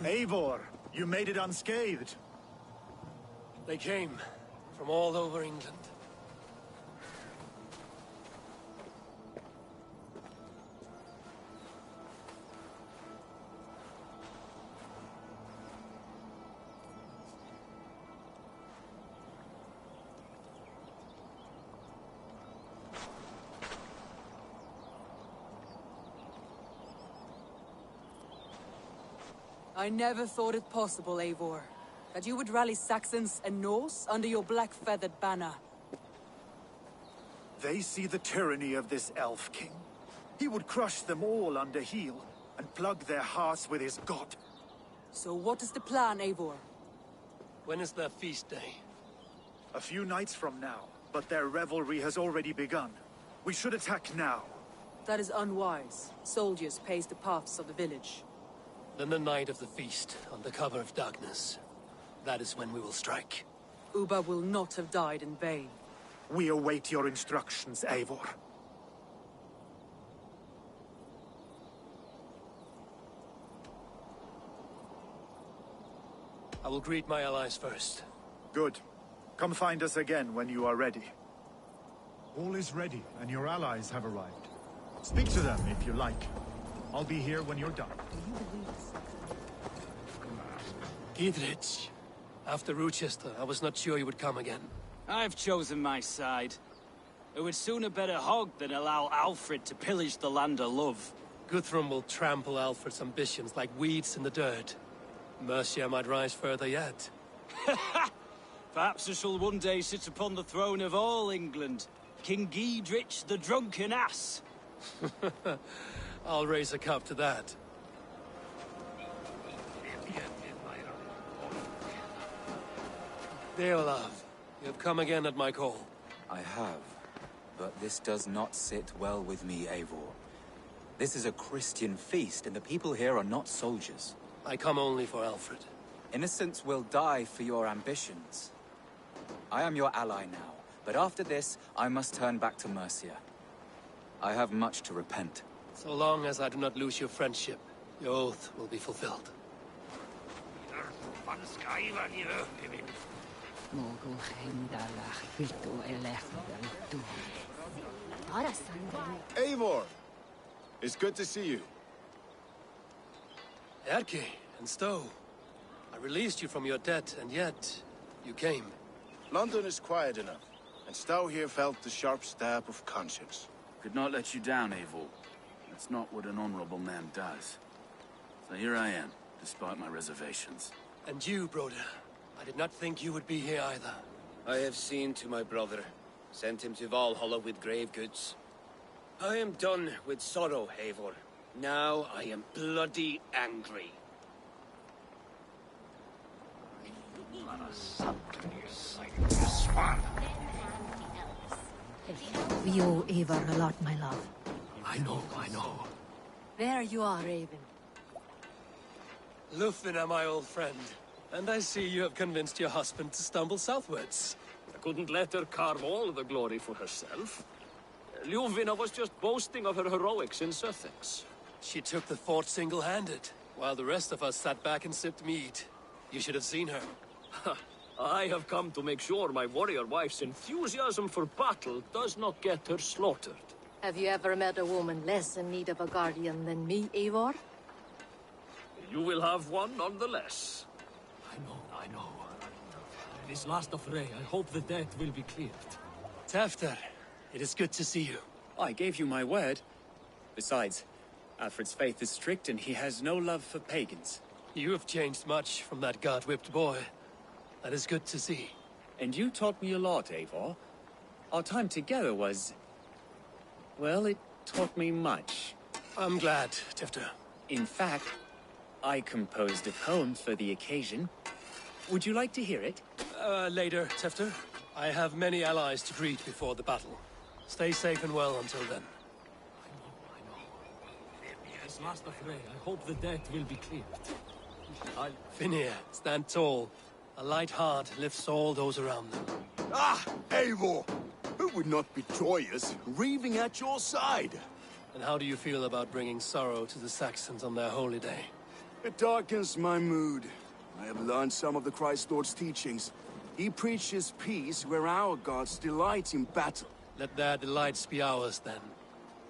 Eivor, you made it unscathed. They came from all over England. I never thought it possible, Eivor, that you would rally Saxons and Norse under your black-feathered banner. They see the tyranny of this elf king. He would crush them all under heel and plug their hearts with his god. So what is the plan, Eivor? When is their feast day? A few nights from now, but their revelry has already begun. We should attack now. That is unwise. Soldiers pace the paths of the village. Then the night of the feast, under cover of darkness. That is when we will strike. Uba will not have died in vain. We await your instructions, Eivor. I will greet my allies first. Good. Come find us again when you are ready. All is ready, and your allies have arrived. Speak to them if you like. I'll be here when you're done. Idrich. After Rochester, I was not sure you would come again. I've chosen my side. I would sooner bet a hog than allow Alfred to pillage the land of love. Guthrum will trample Alfred's ambitions like weeds in the dirt. Mercia might rise further yet. Perhaps I shall one day sit upon the throne of all England. King Giedrich the drunken ass. I'll raise a cup to that. Dear love, you have come again at my call. I have, but this does not sit well with me, Eivor. This is a Christian feast, and the people here are not soldiers. I come only for Alfred. Innocents will die for your ambitions. I am your ally now, but after this, I must turn back to Mercia. I have much to repent. So long as I do not lose your friendship, your oath will be fulfilled. Eivor! It's good to see you. Erke and Stowe. I released you from your debt, and yet you came. London is quiet enough, and Stowe here felt the sharp stab of conscience. Could not let you down, Eivor. That's not what an honorable man does. So here I am, despite my reservations. And you, Broder. I did not think you would be here either. I have seen to my brother. Sent him to Valhalla with grave goods. I am done with sorrow, Eivor. Now I am bloody angry. We owe Eivor a lot, my love. I know. There you are, Raven. Lufina, my old friend. And I see you have convinced your husband to stumble southwards. I couldn't let her carve all the glory for herself. Ljuvina was just boasting of her heroics in Sussex. She took the fort single-handed, while the rest of us sat back and sipped mead. You should have seen her. I have come to make sure my warrior wife's enthusiasm for battle does not get her slaughtered. Have you ever met a woman less in need of a guardian than me, Eivor? You will have one nonetheless. I know. This last affray, I hope the debt will be cleared. Tefter, it is good to see you. I gave you my word. Besides, Alfred's faith is strict and he has no love for pagans. You have changed much from that god-whipped boy. That is good to see. And you taught me a lot, Eivor. Our time together was... well, it taught me much. I'm glad, Tefter. In fact, I composed a poem for the occasion. Would you like to hear it? Later, Tefter. I have many allies to greet before the battle. Stay safe and well until then. I know. This last affray, I hope the debt will be cleared. Finir, stand tall. A light heart lifts all those around them. Ah, Eivor! Who would not be joyous, raving at your side? And how do you feel about bringing sorrow to the Saxons on their holy day? It darkens my mood. I have learned some of the Christ Lord's teachings. He preaches peace where our gods delight in battle. Let their delights be ours, then.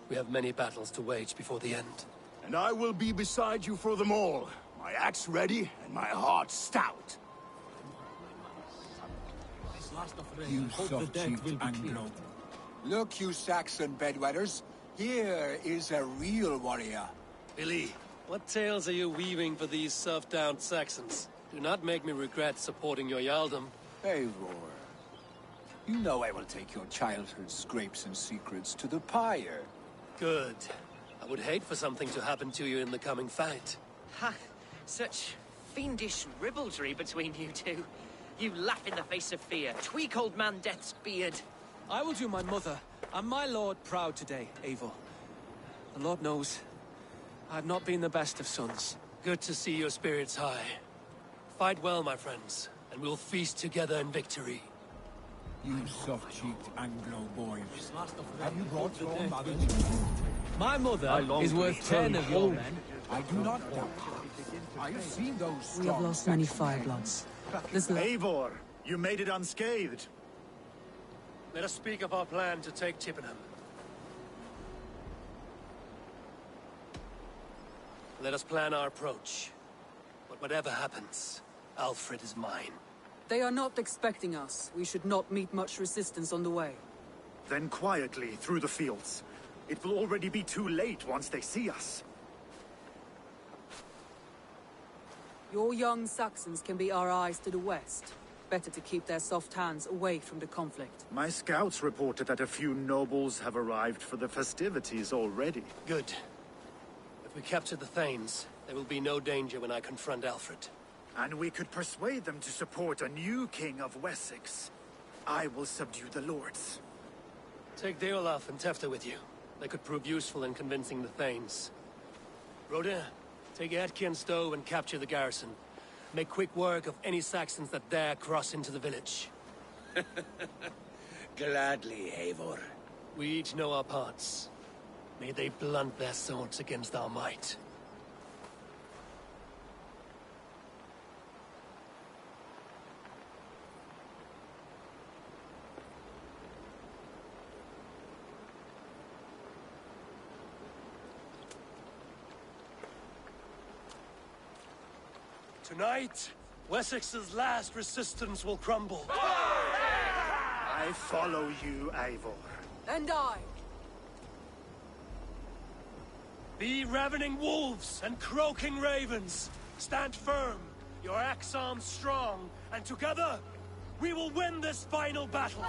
We have many battles to wage before the end. And I will be beside you for them all. My axe ready and my heart stout. You soft-cheeked Anglo. Look, you Saxon bedwetters. Here is a real warrior. Billy, what tales are you weaving for these soft-down Saxons? Do not make me regret supporting your Jarldom. Eivor, you know I will take your childhood scrapes and secrets to the pyre. Good. I would hate for something to happen to you in the coming fight. Ha! Such fiendish ribaldry between you two. You laugh in the face of fear, tweak old man Death's beard. I will do my mother and my lord proud today, Eivor. The Lord knows, I have not been the best of sons. Good to see your spirits high. Fight well, my friends, and we'll feast together in victory. You soft-cheeked Anglo boys. Have you brought your mother? My mother is worth 10 of your men. I do not doubt. I have seen those strong. We have lost many firebloods. Eivor, you made it unscathed. Let us speak of our plan to take Chippenham. Let us plan our approach. But whatever happens, Alfred is mine. They are not expecting us. We should not meet much resistance on the way. Then quietly through the fields. It will already be too late once they see us. Your young Saxons can be our eyes to the west. Better to keep their soft hands away from the conflict. My scouts reported that a few nobles have arrived for the festivities already. Good. If we capture the Thanes, there will be no danger when I confront Alfred. And we could persuade them to support a new king of Wessex. I will subdue the lords. Take Deolaf and Tefta with you. They could prove useful in convincing the Thanes. Rodin, take Etki and Stowe and capture the garrison. Make quick work of any Saxons that dare cross into the village. Gladly, Eivor. We each know our parts. May they blunt their swords against our might. Tonight, Wessex's last resistance will crumble. I follow you, Eivor. And I. Be ravening wolves and croaking ravens. Stand firm, your axe arms strong, and together, we will win this final battle.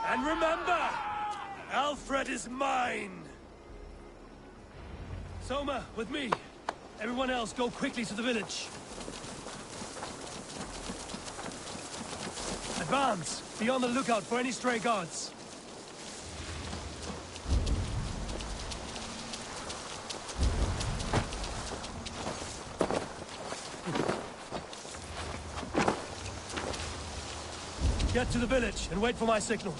And remember, Alfred is mine. Soma, with me. Everyone else, go quickly to the village. Advance! Be on the lookout for any stray guards. Get to the village and wait for my signal.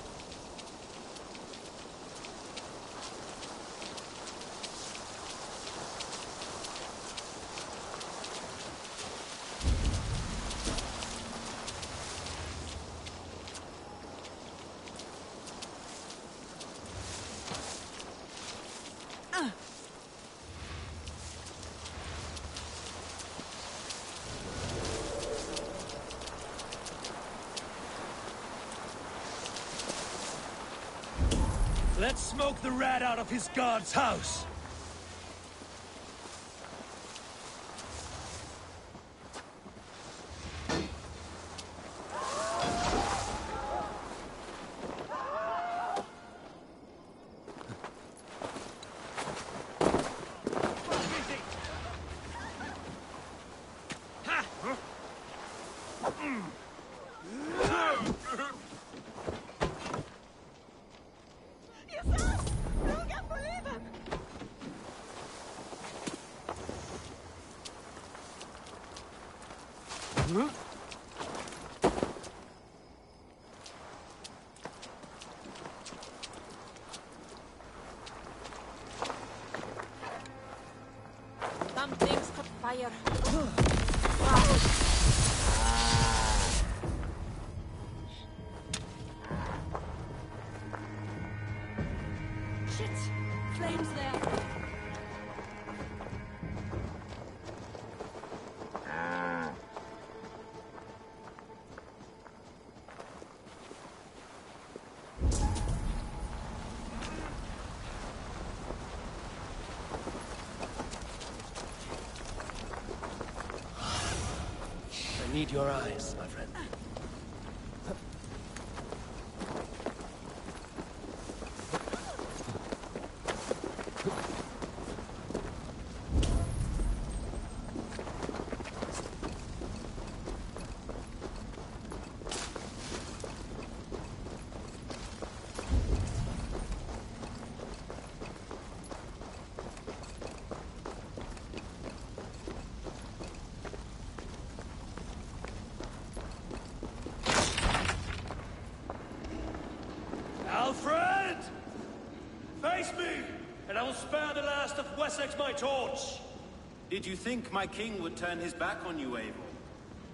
Let's smoke the rat out of his guard's house. here. Shit! Flames there. I need your eyes, my friend. Alfred! Face me, and I will spare the last of Wessex my torch! Did you think my king would turn his back on you, Eivor?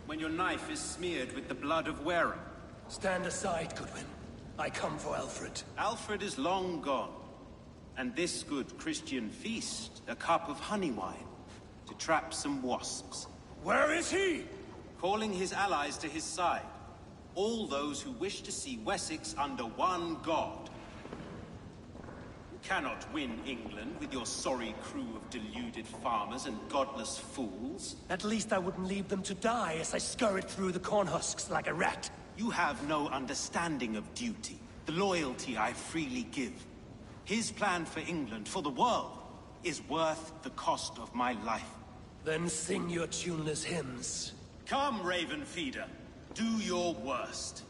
When your knife is smeared with the blood of Wareham? Stand aside, Goodwin. I come for Alfred. Alfred is long gone. And this good Christian feast, a cup of honey wine, to trap some wasps. Where is he? Calling his allies to his side. All those who wish to see Wessex under one god. You cannot win England with your sorry crew of deluded farmers and godless fools. At least I wouldn't leave them to die as I scurried through the corn husks like a rat. You have no understanding of duty, the loyalty I freely give. His plan for England, for the world, is worth the cost of my life. Then sing your tuneless hymns. Come, Raven Feeder. Do your worst.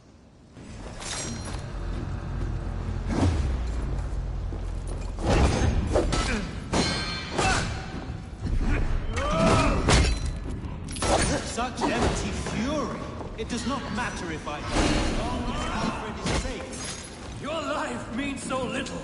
Such empty fury. It does not matter if I... as long as Alfred is safe. Your life means so little.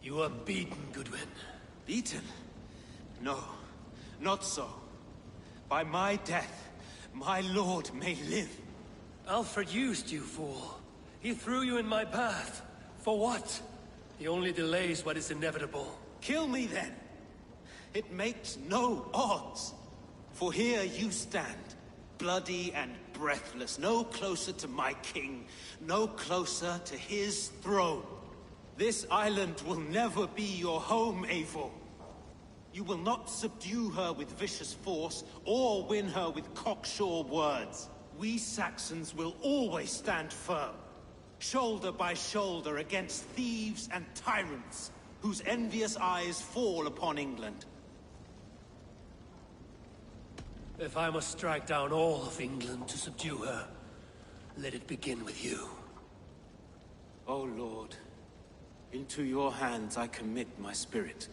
You are beaten, Goodwin. Beaten? No, not so. By my death, my lord may live. Alfred used you, fool. He threw you in my path. For what? He only delays what is inevitable. Kill me then. It makes no odds. For here you stand, bloody and breathless, no closer to my king, no closer to his throne. This island will never be your home, Eivor. You will not subdue her with vicious force, or win her with cocksure words. We Saxons will always stand firm, shoulder by shoulder against thieves and tyrants, whose envious eyes fall upon England. If I must strike down all of England to subdue her, let it begin with you. O Lord, into your hands I commit my spirit.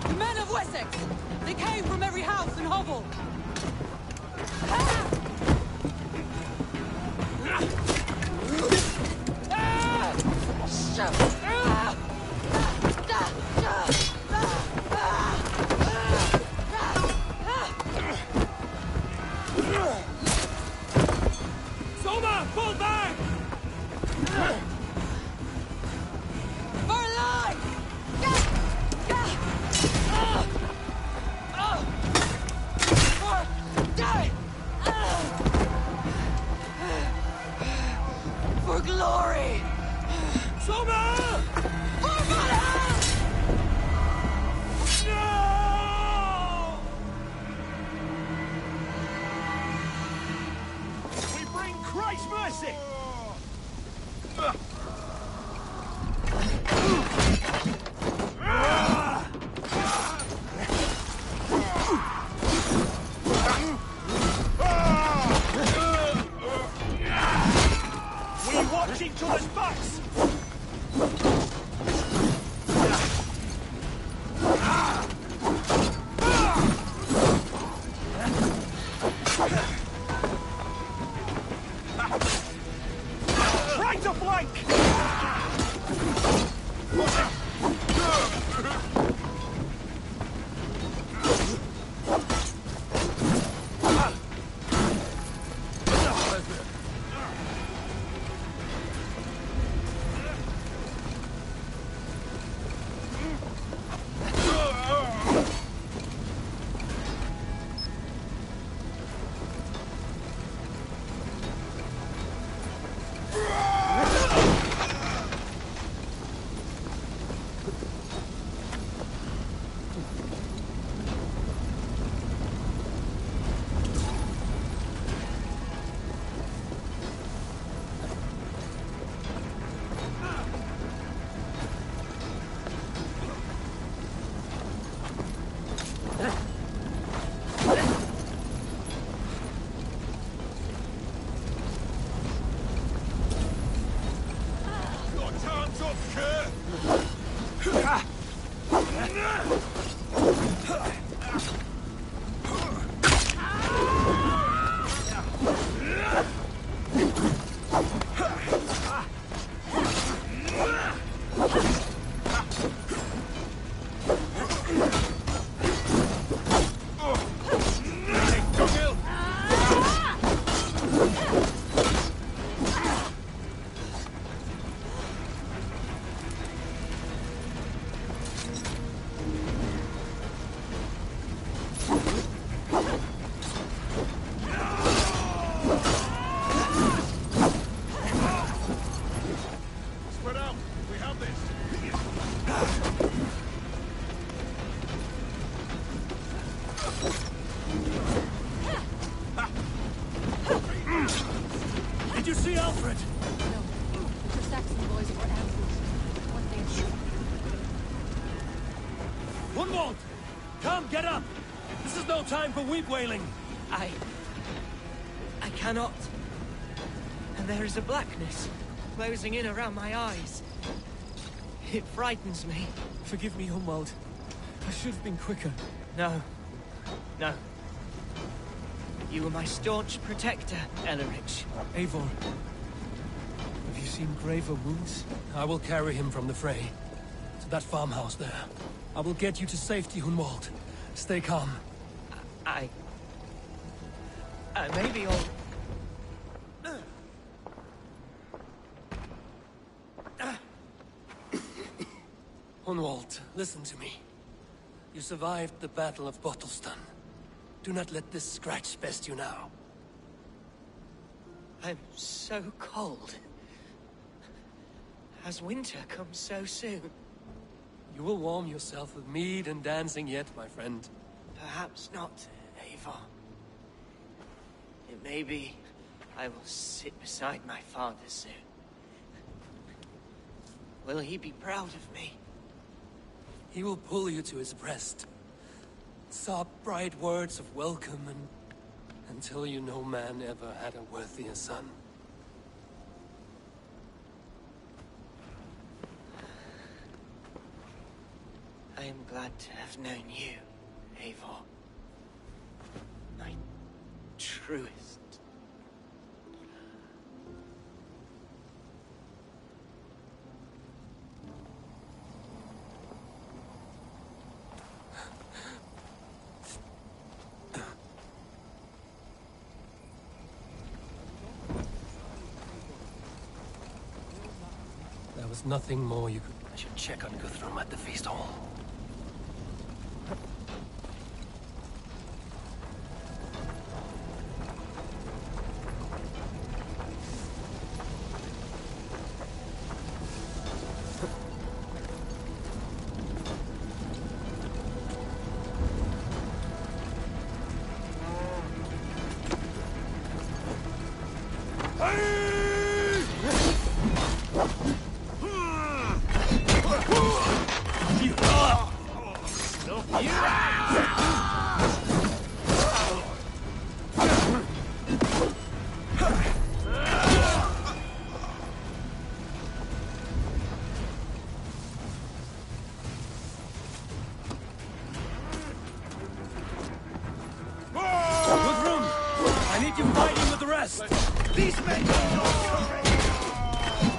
The men of Wessex! They came from every house and hovel! Soma, fall back! For life! For glory! Soma! For Valhalla! No! We bring Christ's mercy! We watch each other's backs! Try to flank! Did you see Alfred? No. The Saxon boys were ambushed. What they shoot. Gunwald! Come, get up! This is no time for weep wailing! I cannot. And there is a blackness closing in around my eyes. It frightens me. Forgive me, Hunwald. I should have been quicker. No. No. You were my staunch protector, Ellerich. Eivor, have you seen graver wounds? I will carry him from the fray to that farmhouse there. I will get you to safety, Hunwald. Stay calm. I maybe I'll... Hunwald, listen to me. You survived the Battle of Bottleston. Do not let this scratch best you now. I'm so cold. Has winter come so soon? You will warm yourself with mead and dancing yet, my friend. Perhaps not, Eivor. It may be I will sit beside my father soon. Will he be proud of me? He will pull you to his breast. Sob bright words of welcome until you no man ever had a worthier son. I am glad to have known you, Eivor. My truest. There was nothing more you could... I should check on Guthrum at the feast hall. These men don't know courage!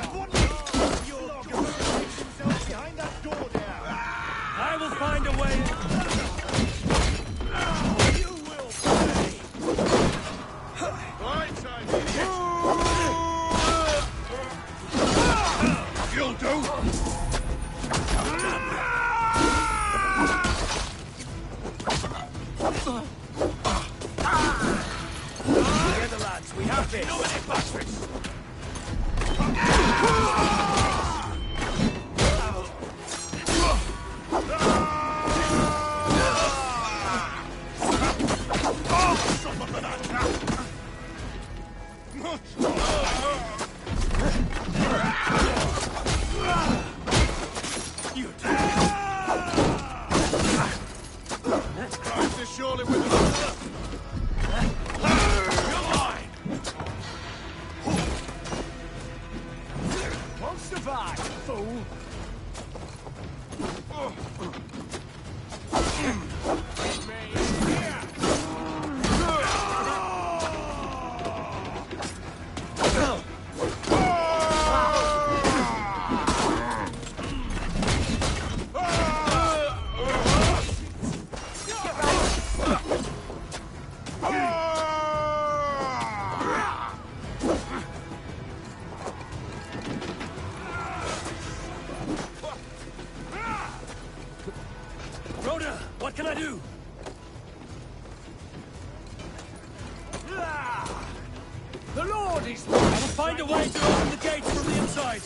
And what makes your themselves behind that door there? I will find a way. You will pay! Right side, idiot! You'll do! We have this! No minute, bastards! You Christ is surely with us! Survive, fool! What can I do? The Lord is... I will find a way to open the gates from the inside.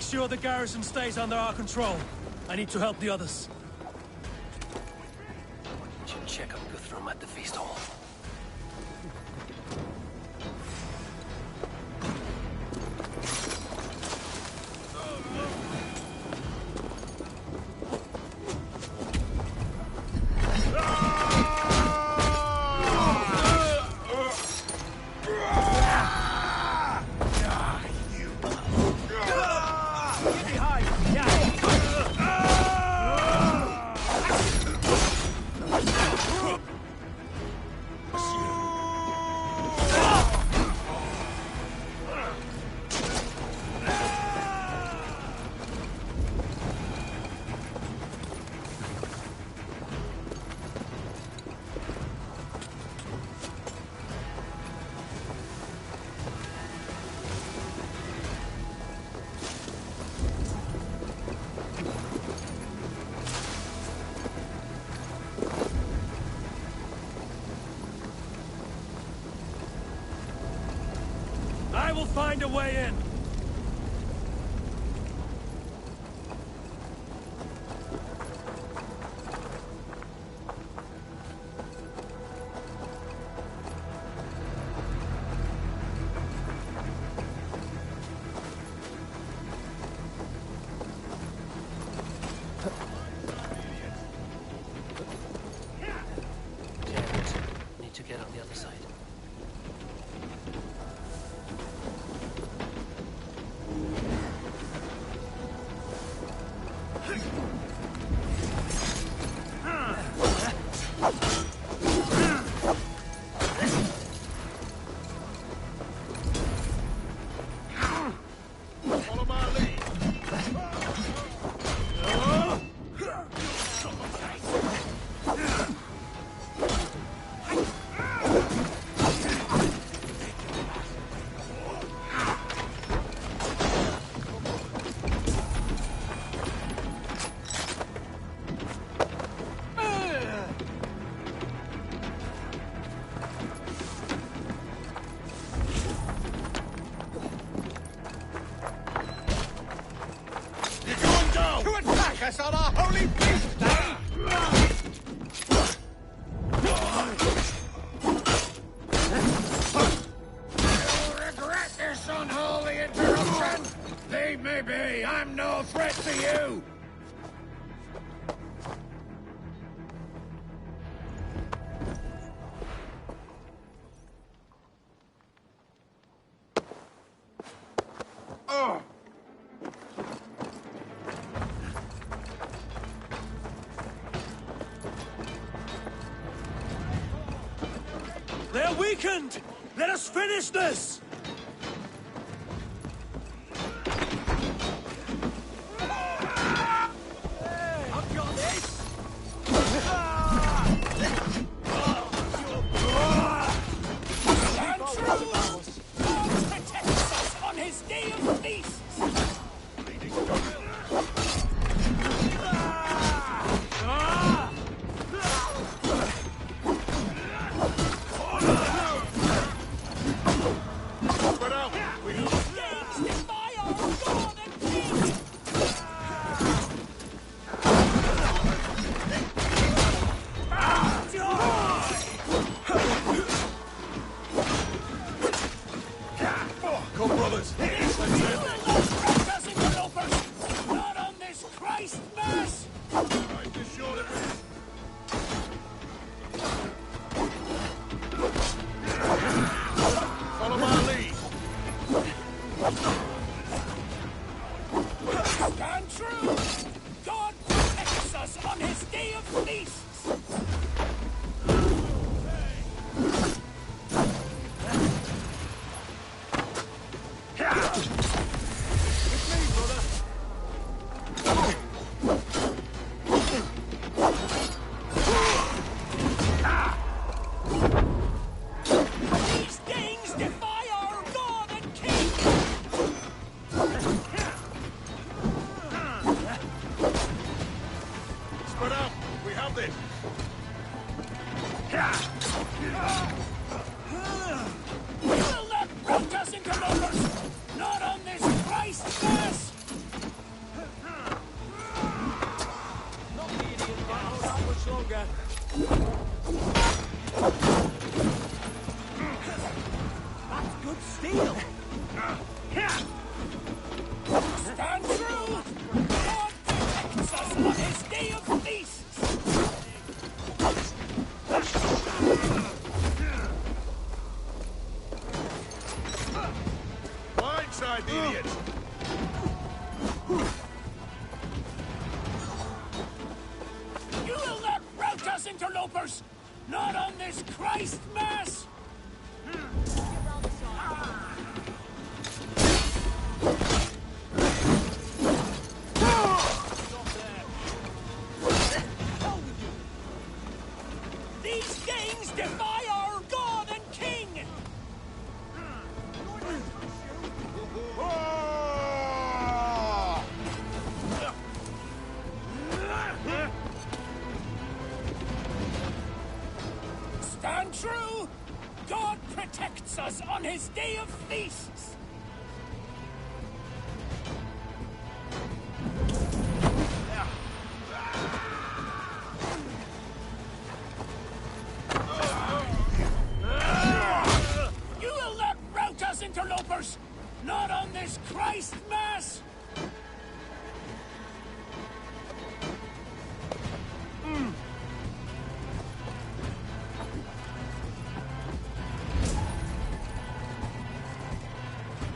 Make sure the garrison stays under our control. I need to help the others. Should check on Guthrum at the feast hall. I will find a way in. Damn it. Need to get on the other side. Follow my lead. To attack us on our holy feast day! You'll regret this unholy interruption! Leave me be! I'm no threat to you! Oh! They're weakened! Let us finish this! I've got this! Stand true! God protects us on his day of feasts! Spread out. We need Games defy our God and King! Come, brothers. Not on this Christ Mass! I'm just sure that follow my lead. Stand true! God protects us on his day of feasts! These things defy our God and King! Spread out. We have this. Will not break us into numbers! Not on this Christ Mass! longer. That's good steel. Stand true! God protects us on his day of feasts! Blindside the idiot! You will not rout us, interlopers! Not on this Christ Mass! These gangs defy our God and King! Stand true! God protects us on his day of feasts! You will not rout us, interlopers! Not on this Christ Mass!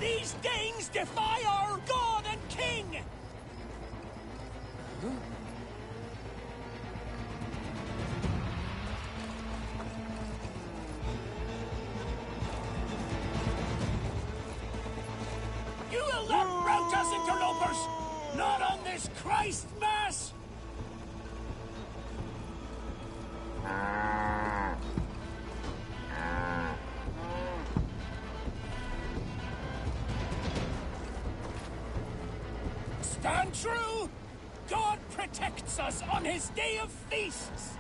These gangs defy our God and King! You will not rout us, interlopers! Not on this Christ Mass! Stand true! God protects us on his day of feasts!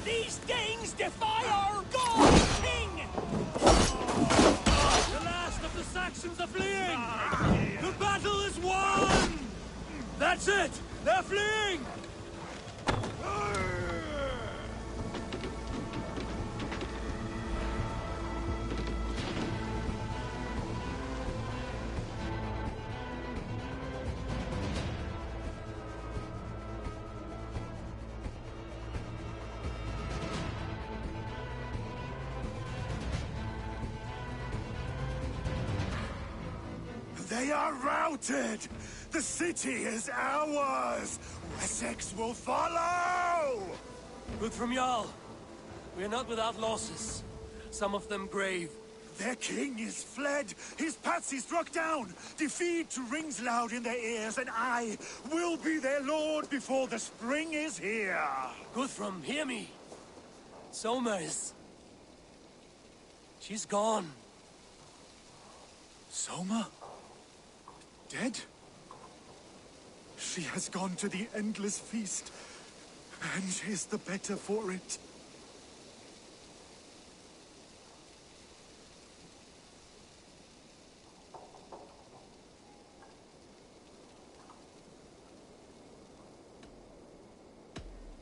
These gangs defy our God and King! The last of the Saxons are fleeing! The battle is won! That's it! They're fleeing! They are routed! The city is ours! Wessex will follow! Good from Jarl. We are not without losses. Some of them grave. Their king is fled! His patsy struck down! Defeat rings loud in their ears, and I will be their lord before the spring is here! Guthrum, hear me. Soma is... She's gone. Soma? Dead? She has gone to the endless feast, and is the better for it.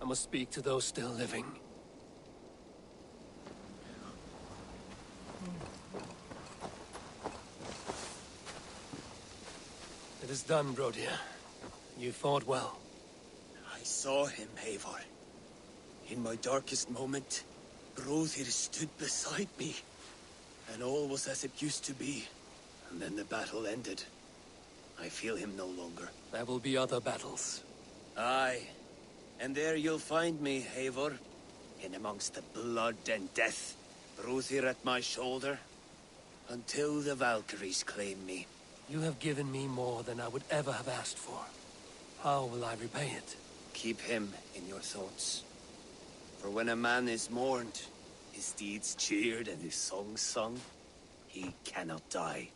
I must speak to those still living. It is done, Brodir. You fought well. I saw him, Eivor. In my darkest moment, Brodir stood beside me. And all was as it used to be. And then the battle ended. I feel him no longer. There will be other battles. Aye. And there you'll find me, Eivor. In amongst the blood and death. Brodir at my shoulder. Until the Valkyries claim me. You have given me more than I would ever have asked for. How will I repay it? Keep him in your thoughts. For when a man is mourned, his deeds cheered and his songs sung, he cannot die.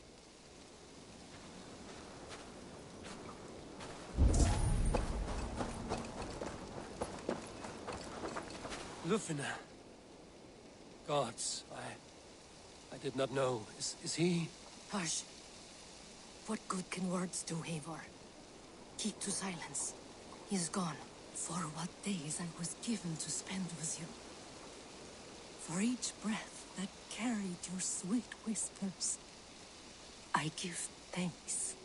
Lufina. Gods, I did not know. Is he? Hush. What good can words do, Eivor? Keep to silence. He is gone. For what days I was given to spend with you. For each breath that carried your sweet whispers, I give thanks.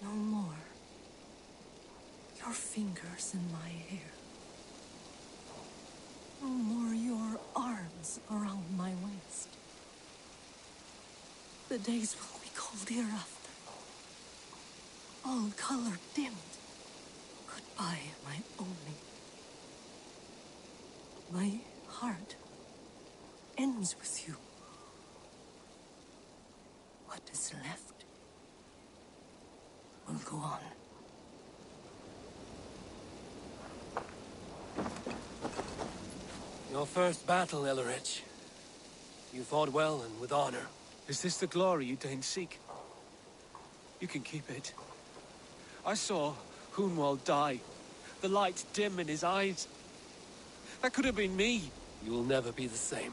No more. Your fingers in my hair. No more your arms around my waist. The days will be cold hereafter. All color dimmed. Goodbye, my only. My heart ends with you. What is left will go on. Your first battle, Ellerich. You fought well and with honor. Is this the glory you deign seek? You can keep it. I saw Hunwald die. The light dim in his eyes. That could have been me. You will never be the same.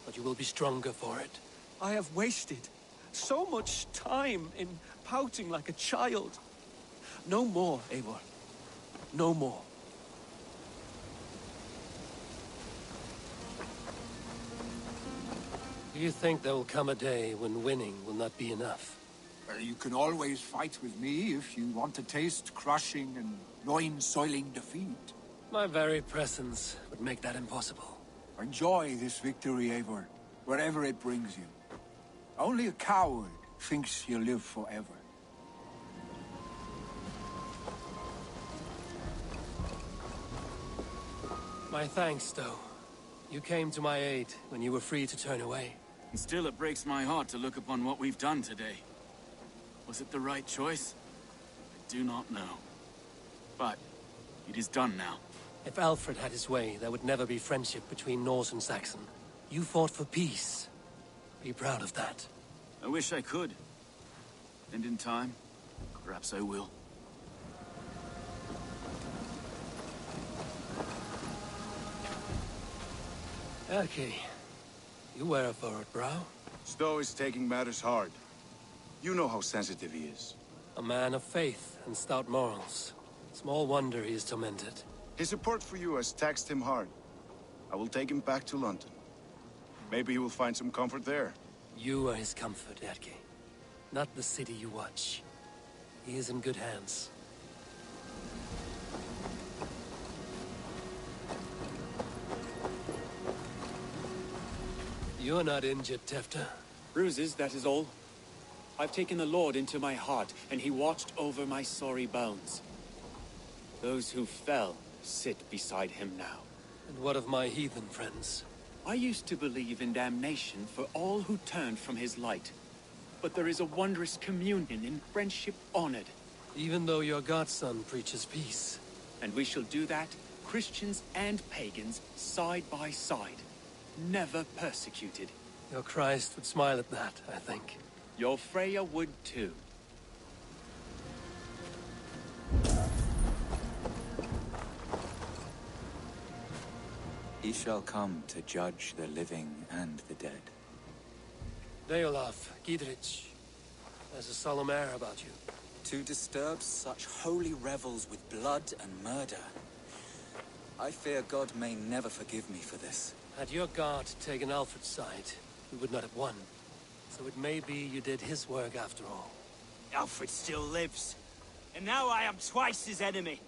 But you will be stronger for it. I have wasted so much time in pouting like a child. No more, Eivor. No more. Do you think there will come a day when winning will not be enough? You can always fight with me if you want to taste crushing and loin-soiling defeat. My very presence would make that impossible. Enjoy this victory, Eivor, wherever it brings you. Only a coward thinks he'll live forever. My thanks, though. You came to my aid when you were free to turn away. And still it breaks my heart to look upon what we've done today. Was it the right choice? I do not know. But it is done now. If Alfred had his way, there would never be friendship between Norse and Saxon. You fought for peace. Be proud of that. I wish I could. And in time, perhaps I will. Okay. You wear a furrowed brow. Stowe is taking matters hard. You know how sensitive he is. A man of faith and stout morals. Small wonder he is tormented. His support for you has taxed him hard. I will take him back to London. Maybe he will find some comfort there. You are his comfort, Erke. Not the city you watch. He is in good hands. You're not injured, Tefta. Bruises, that is all. I've taken the Lord into my heart, and he watched over my sorry bones. Those who fell sit beside him now. And what of my heathen friends? I used to believe in damnation for all who turned from his light. But there is a wondrous communion in friendship honored. Even though your godson preaches peace. And we shall do that, Christians and pagans, side by side. Never persecuted. Your Christ would smile at that, I think. Your Freya would too. He shall come to judge the living and the dead. Deolaf, Giedrich, there's a solemn air about you. To disturb such holy revels with blood and murder. I fear God may never forgive me for this. Had your God taken Alfred's side, we would not have won. So it may be you did his work after all. Alfred still lives. And now I am twice his enemy.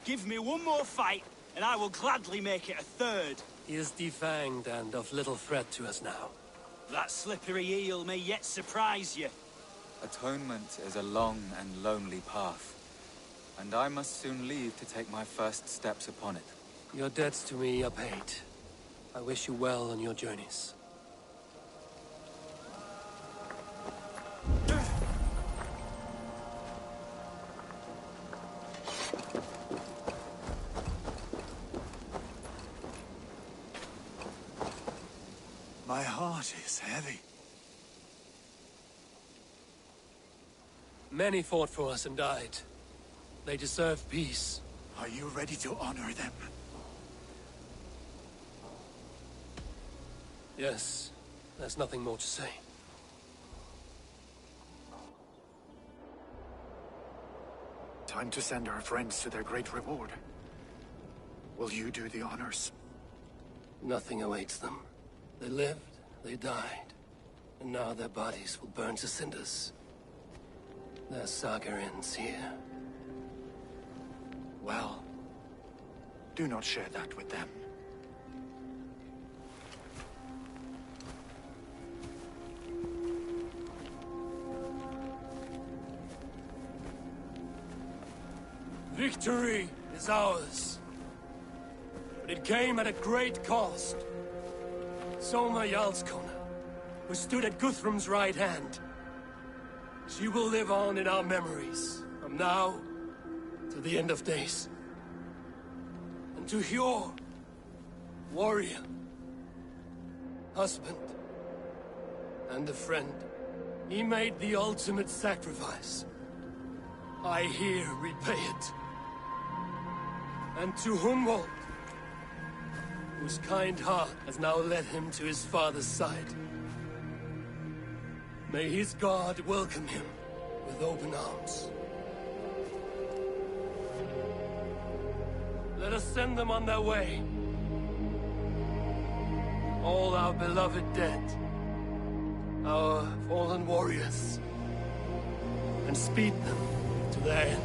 Give me one more fight, and I will gladly make it a third. He is defanged and of little threat to us now. That slippery eel may yet surprise you. Atonement is a long and lonely path. And I must soon leave to take my first steps upon it. Your debts to me are paid. I wish you well on your journeys. My heart is heavy. Many fought for us and died. They deserve peace. Are you ready to honor them? Yes, there's nothing more to say. Time to send our friends to their great reward. Will you do the honors? Nothing awaits them. They lived, they died, and now their bodies will burn to cinders. Their saga ends here. Well, do not share that with them. Victory is ours. But it came at a great cost. Soma Jarlskona, who stood at Guthrum's right hand. She will live on in our memories, from now to the end of days. And to Hjor, warrior, husband, and a friend, he made the ultimate sacrifice. I here repay it. And to Hunwald, whose kind heart has now led him to his father's side. May his God welcome him with open arms. Let us send them on their way. All our beloved dead, our fallen warriors, and speed them to their end.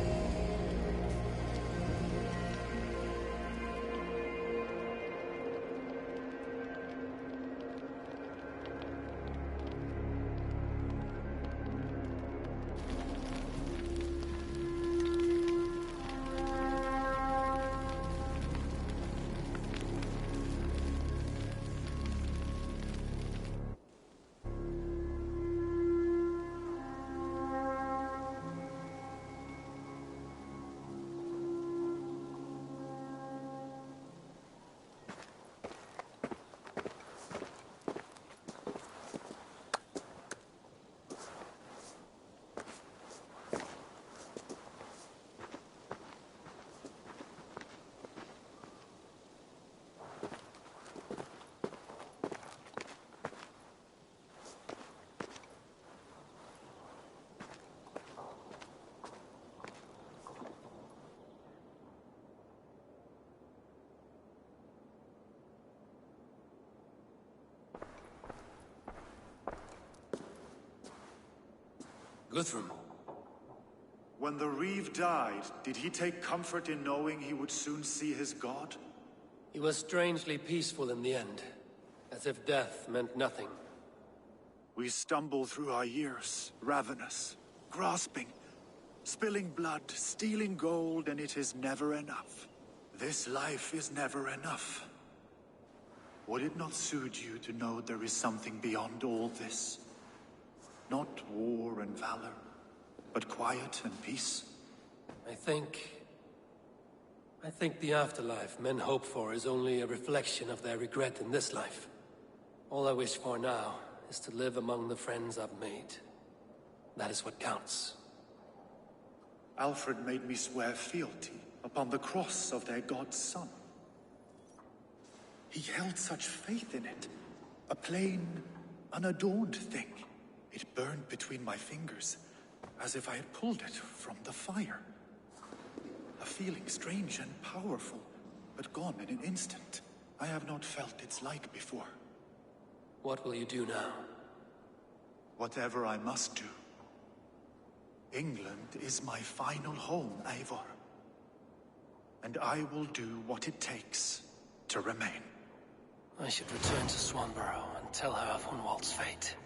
Guthrum. When the Reeve died, did he take comfort in knowing he would soon see his god? He was strangely peaceful in the end, as if death meant nothing. We stumble through our years, ravenous, grasping, spilling blood, stealing gold, and it is never enough. This life is never enough. Would it not suit you to know there is something beyond all this? Not war and valor, but quiet and peace? I think the afterlife men hope for is only a reflection of their regret in this life. All I wish for now is to live among the friends I've made. That is what counts. Alfred made me swear fealty upon the cross of their god's son. He held such faith in it, a plain, unadorned thing. It burned between my fingers, as if I had pulled it from the fire. A feeling strange and powerful, but gone in an instant. I have not felt its like before. What will you do now? Whatever I must do. England is my final home, Eivor. And I will do what it takes to remain. I should return to Swanborough and tell her of Hunwald's fate.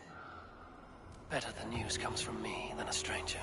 Better the news comes from me than a stranger.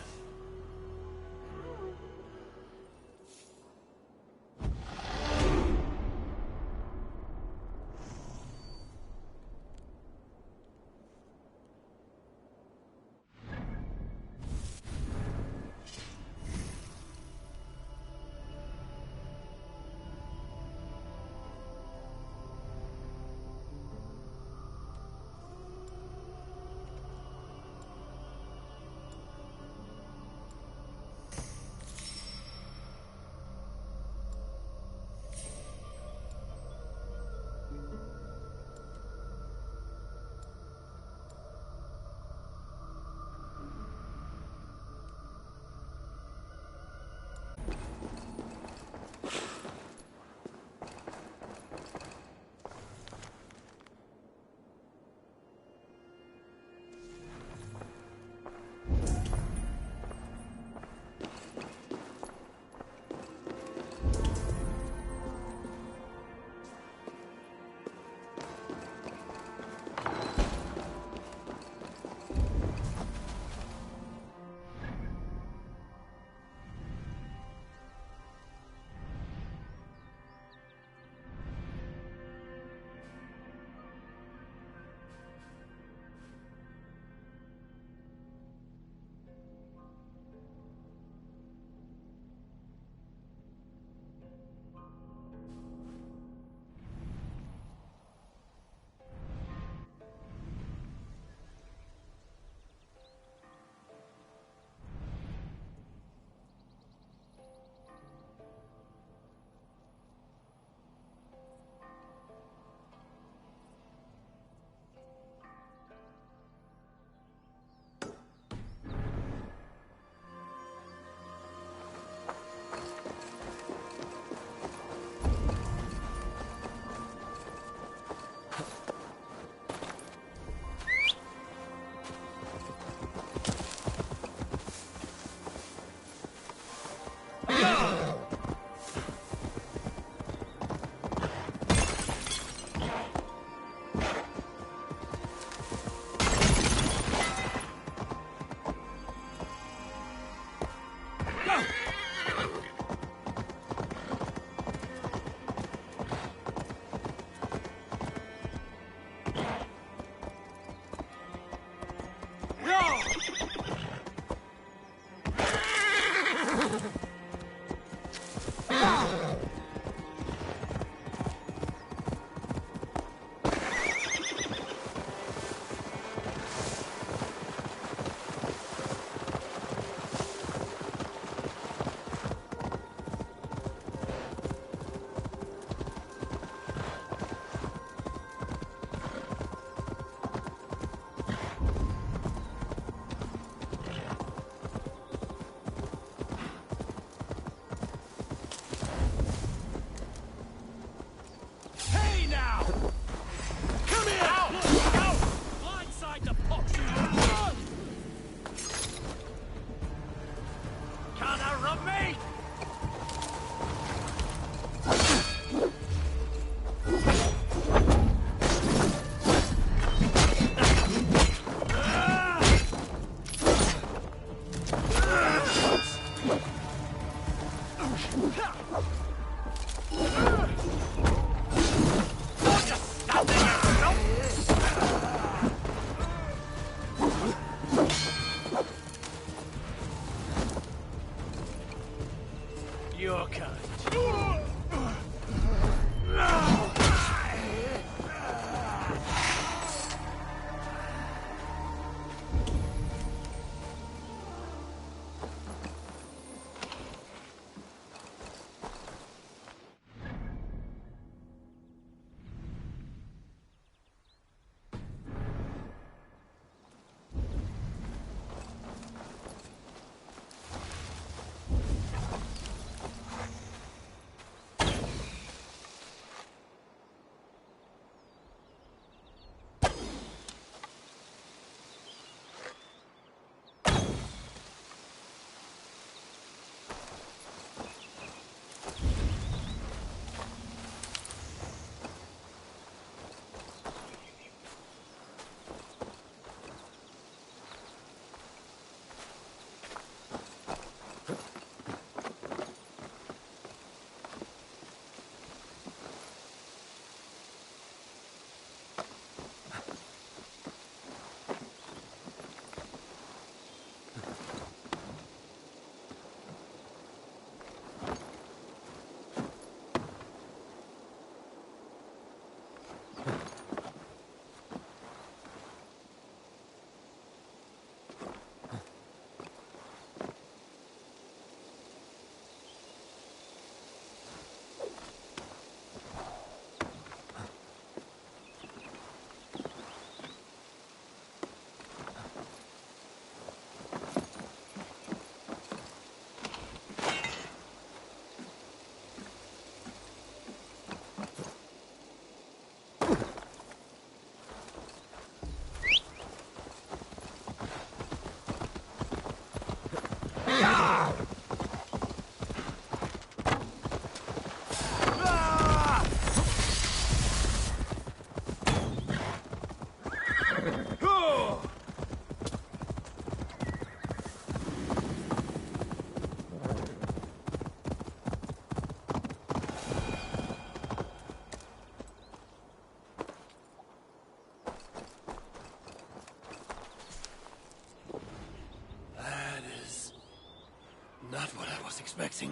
was expecting.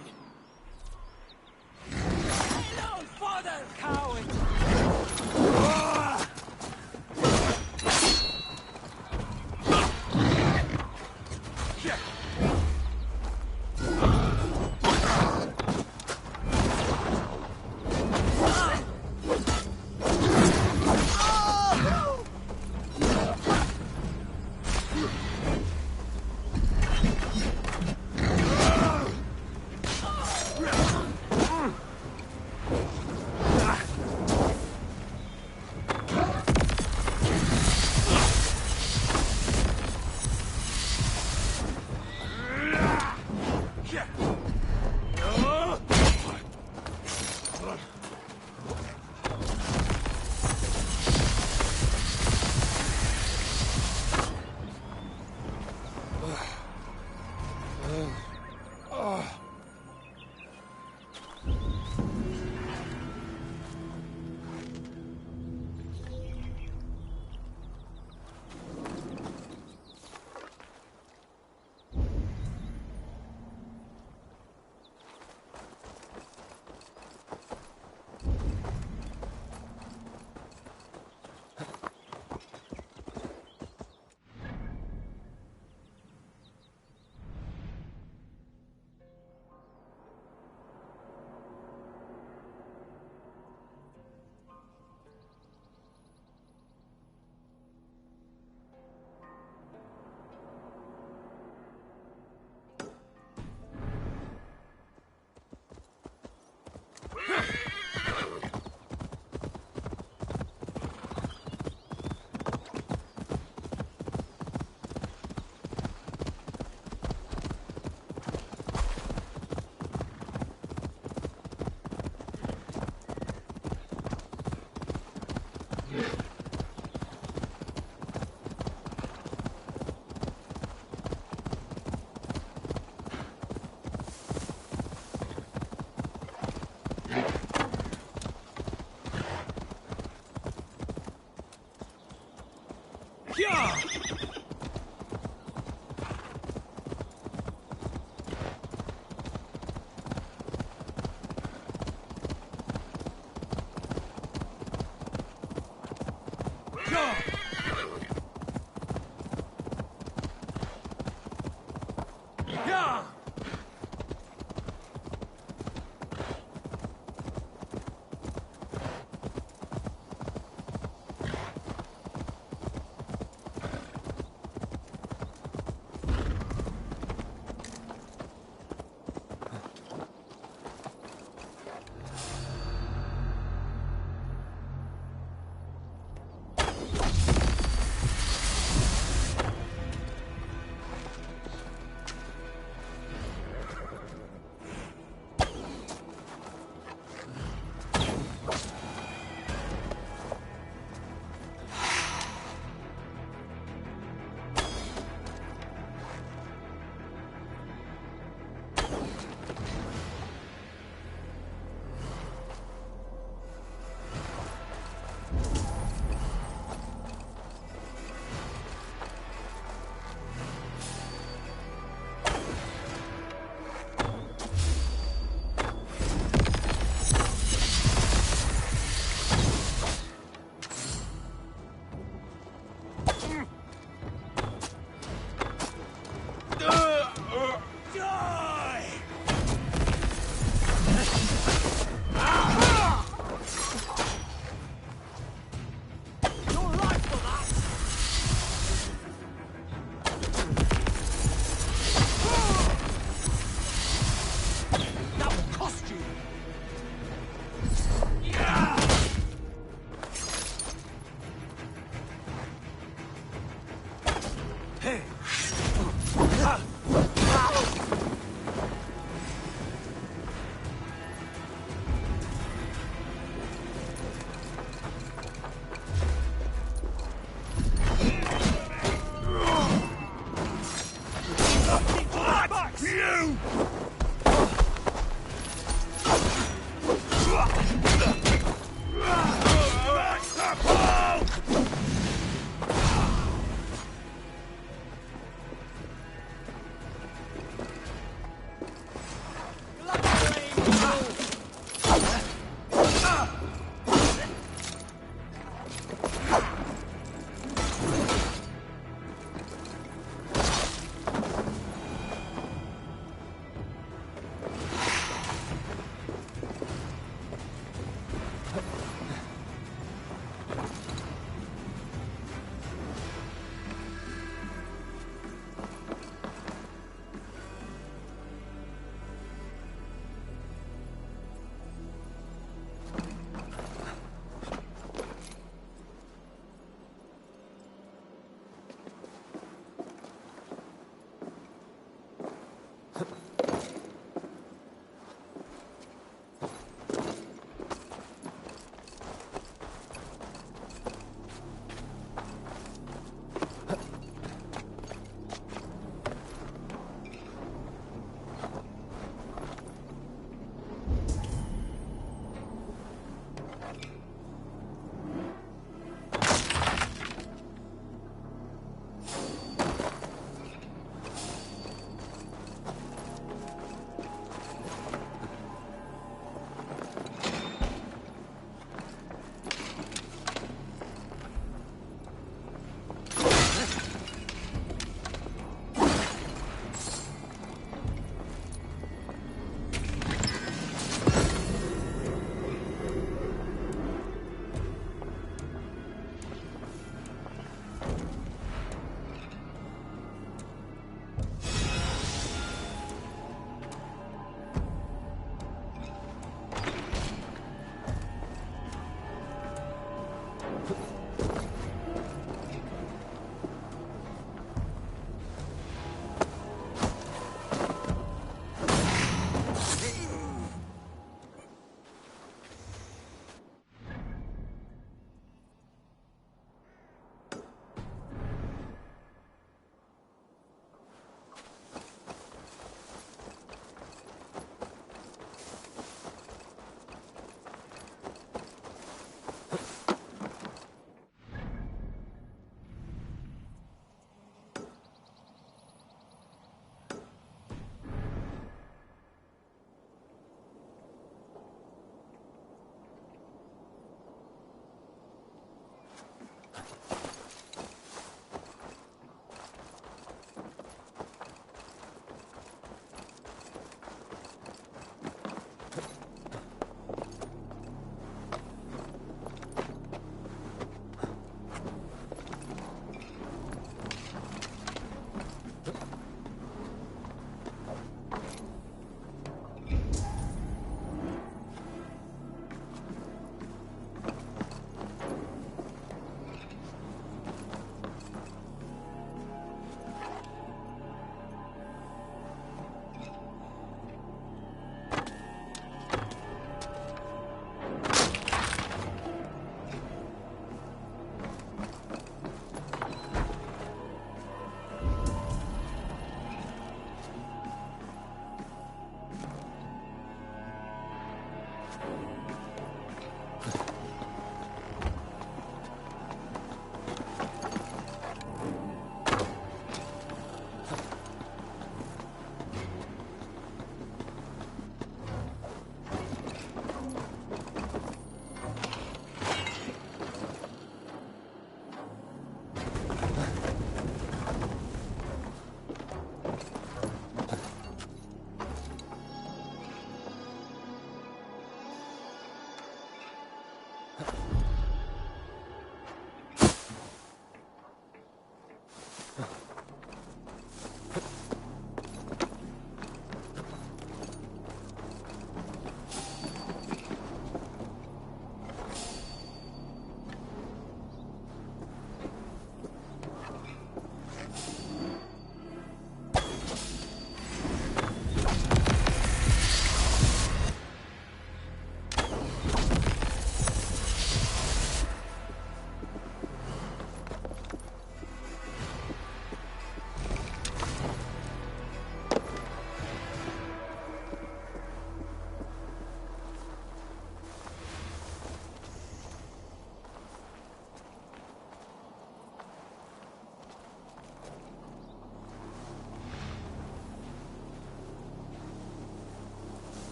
Hello, father, coward!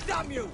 Damn you!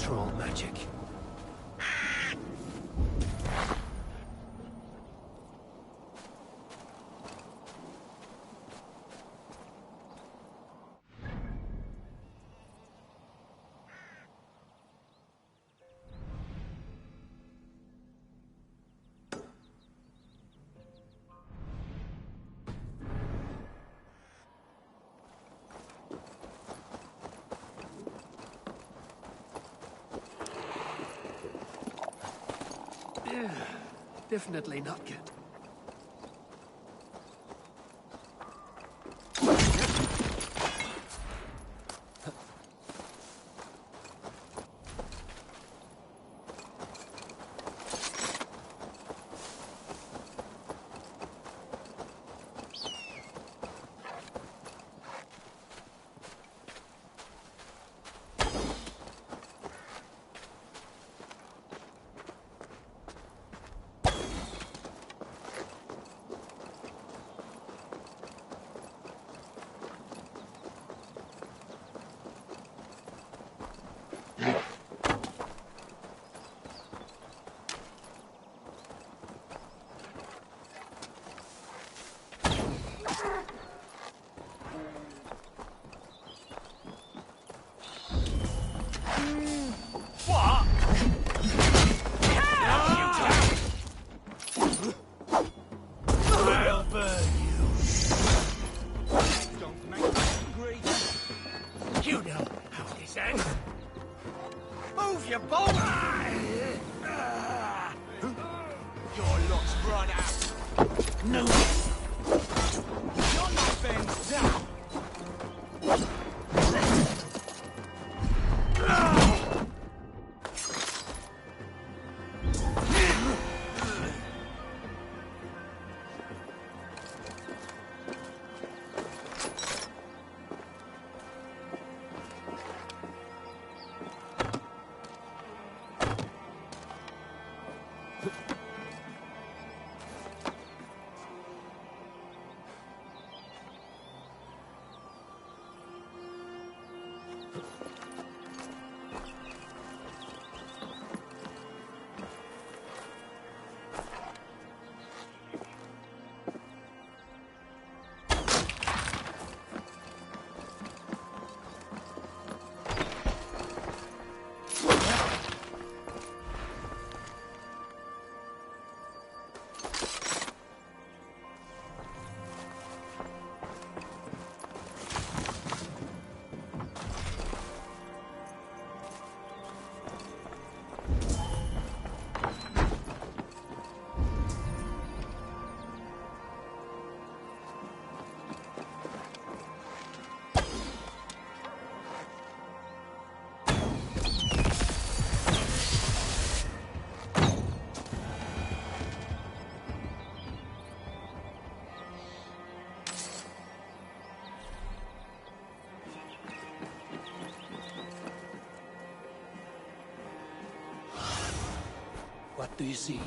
Troll magic. Definitely not good. do you see?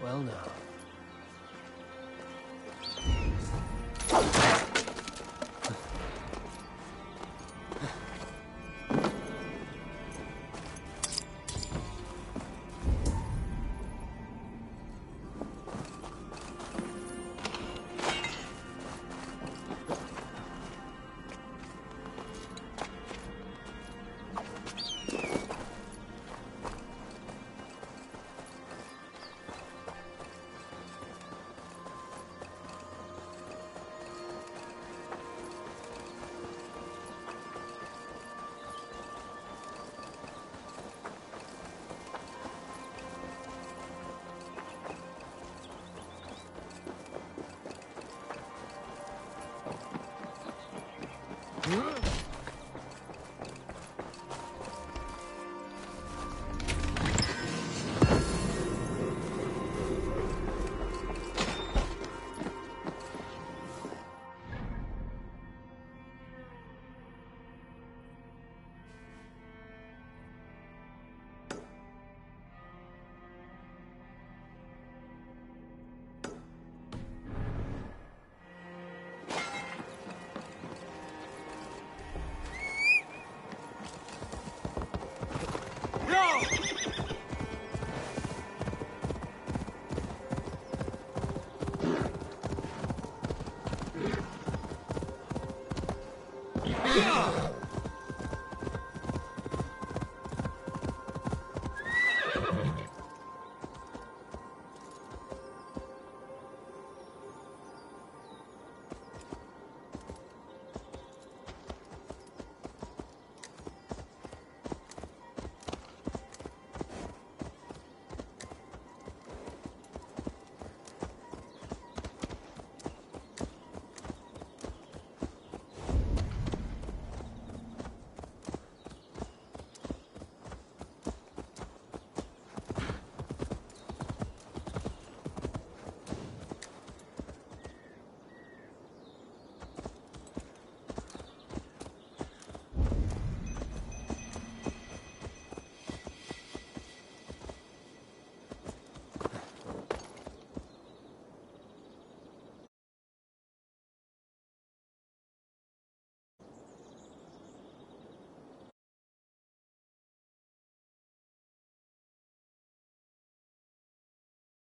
Well now.